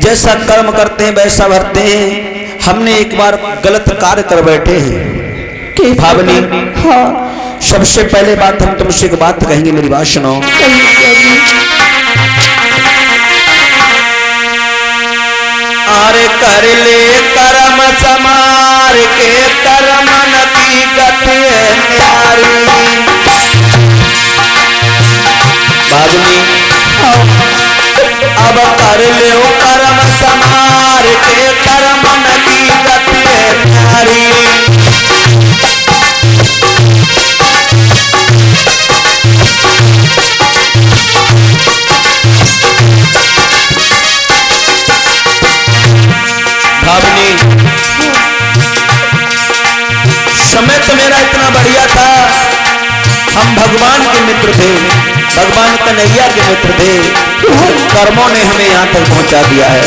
जैसा कर्म करते हैं वैसा भरते हैं। हमने एक बार गलत कार्य कर बैठे हैं भावनी। हाँ सबसे पहले बात हम तुमसे एक बात कहेंगे, मेरी बात सुनो। अरे कर ले कर्म समार के कर्म नती गति न्यारी भावनी। अब कर ले कर्म समार के कर्म नती गति न्यारी। भावनी समय तो मेरा इतना बढ़िया था, हम भगवान के मित्र थे, भगवान कन्हैया के मित्र थे। कर्मों ने हमें यहाँ तक पहुंचा दिया है।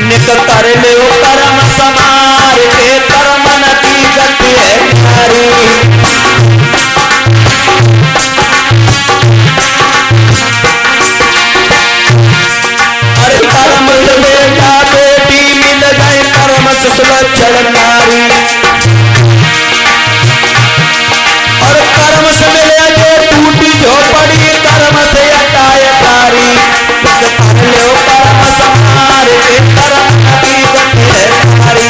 निक कर ले कर्म समार के कर्म नती गति न्यारी। कर्म से बेटा बेटी मिल गए कर्म से सुलक्षण नारी। और कर्म से मिले जो टूटी झोपड़ी कर्म से हटाए कारी। कर लो कर्म समार के कर्म नती गति न्यारी।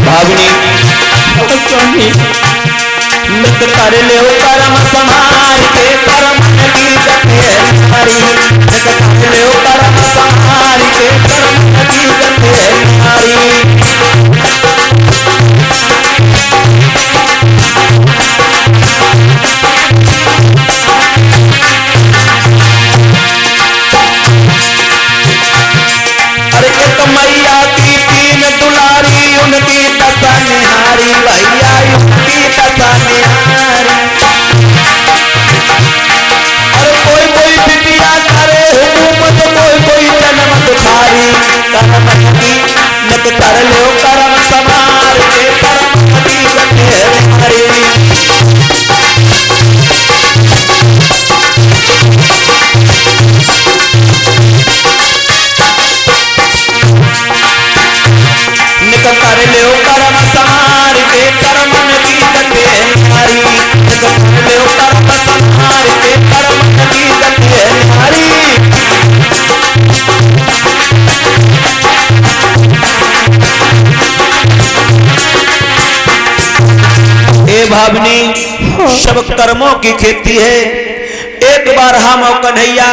भावनी मत कर ले कर्म समार के कर्म नती गति न्यारी। मत कर ले कर्म समार के कर्म नती गति न्यारी। अरे एक मैया की तीन दुलारी उनकी दशा निहारी भैया उनकी दशा निहारी। और कोई कोई बिटिया करे हुकूमत कोई कोई जन्म दुखारी। कर्म नती नत कर लो कर्म समार के कर्म नती गति न्यारी। कर लो कर्म समार के कर्म नती गति न्यारी। कर लो कर्म समार के कर्म नती गति न्यारी। ए भावनी सब कर्मों की खेती है। एक बार हम और कन्हैया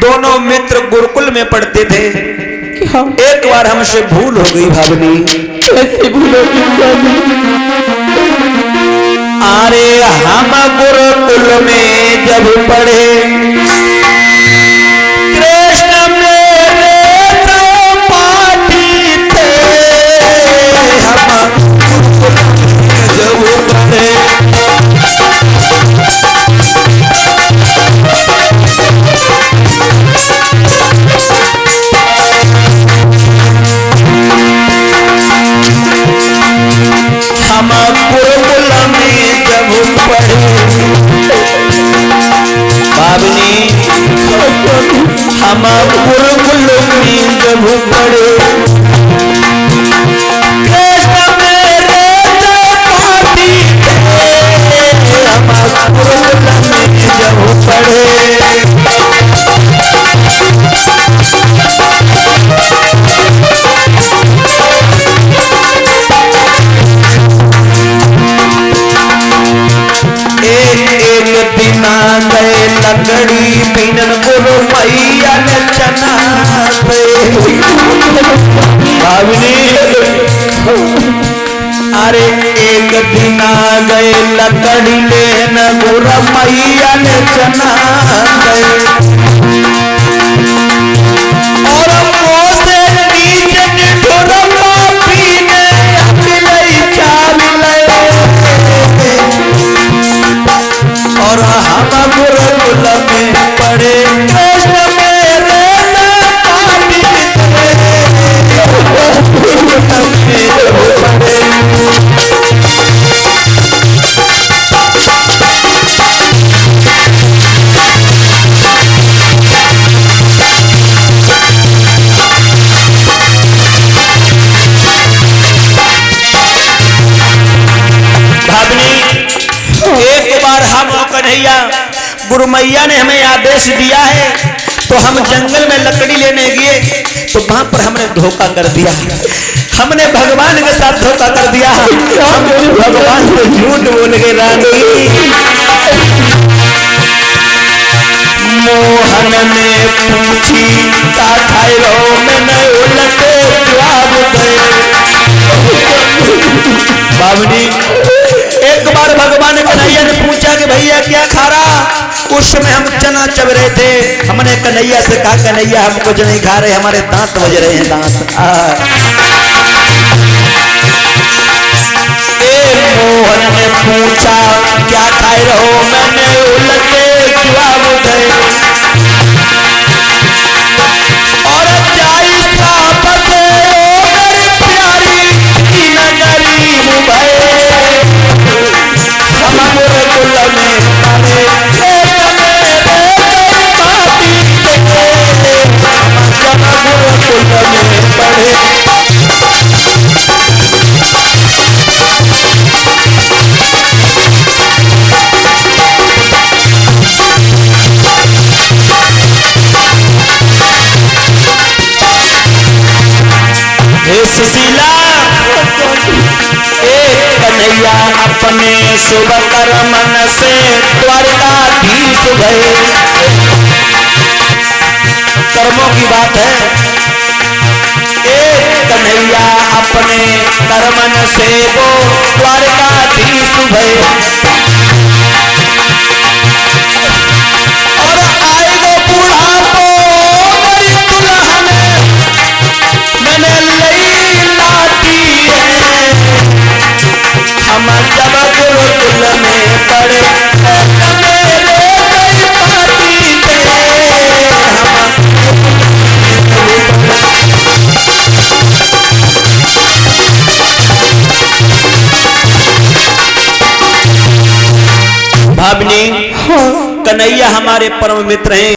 दोनों मित्र गुरुकुल में पढ़ते थे। एक बार हमसे भूल हो गई भावनी। कैसे भूल हो गई? अरे हम गुरुकुल में जब पढ़े कृष्ण मेरे पाठी थे। हम गुरुकुल में जब पढ़े हम गुरुकुल में जब पढ़े भावनी। हम गुरुकुल में जब पढ़े कृष्ण मेरे पाठी थे। हम गुरुकुल में जब पढ़े एक दिन गए लकड़ी बिनन गुरु मैया ने चना भावनी। अरे एक दिन गए लकड़ी लेन गुरु मैया ने चना और मोसे नीचे निठुर पापी ने मिलई चाल और हम गुरुकुल में पढ़े कृष्ण मेरे पाठी थे। कन्हैया गुरु मैया ने हमें आदेश दिया है, तो हम जंगल में लकड़ी लेने गए तो वहां पर हमने धोखा कर दिया, हमने भगवान के साथ धोखा कर दिया, हम भगवान को झूठ बोल गए। रानी मोहन ने पूछी का खाई रहो, मैंने उलटे जवाब दे। बाबूजी एक बार भगवान कन्हैया ने पूछा कि भैया क्या खा रहा, उस समय हम चना चब रहे थे, हमने कन्हैया से कहा कन्हैया हम कुछ नहीं खा रहे, हमारे दांत बज रहे हैं दांत। मोहन ने पूछा क्या खाए रहो, मैंने उलटे जवाब दे। और जाई सापत मेरी प्यारी की गरीब भय, हम गुरुकुल में पढ़े गुरुकुल में पढ़े। सुशीला एक कन्हैया अपने शुभ कर्मन से द्वारकाधीश गए। कर्मों की बात है, एक कन्हैया अपने कर्मन से वो द्वारकाधीश गए। और आए वो बुढ़ापो मेरी दुल्हन मैंने लई लाती है, हम जब गुरुकुल में पढ़े मेरे कई पाती थे, भावनी कन्हैया हमारे परम मित्र हैं।